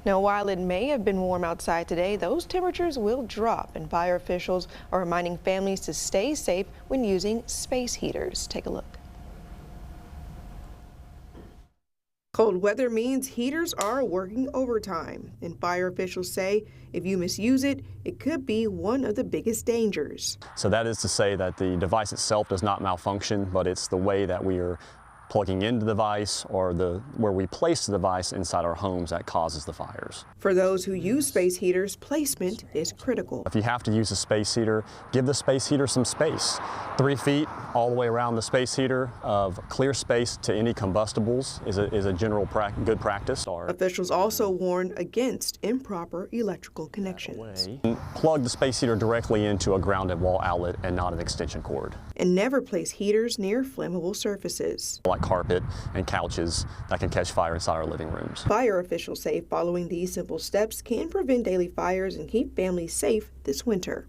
Now, while it may have been warm outside today, those temperatures will drop, and fire officials are reminding families to stay safe when using space heaters. Take a look. Cold weather means heaters are working overtime, and fire officials say if you misuse it, it could be one of the biggest dangers. So that is to say that the device itself does not malfunction, but it's the way that we are plugging into the device or where we place the device inside our homes that causes the fires. For those who use space heaters, placement is critical. If you have to use a space heater, give the space heater some space. 3 feet all the way around the space heater of clear space to any combustibles is a general good practice. Officials also warn against improper electrical connections. Plug the space heater directly into a grounded wall outlet and not an extension cord. And never place heaters near flammable surfaces, like carpet and couches that can catch fire inside our living rooms. Fire officials say following these simple steps can prevent daily fires and keep families safe this winter.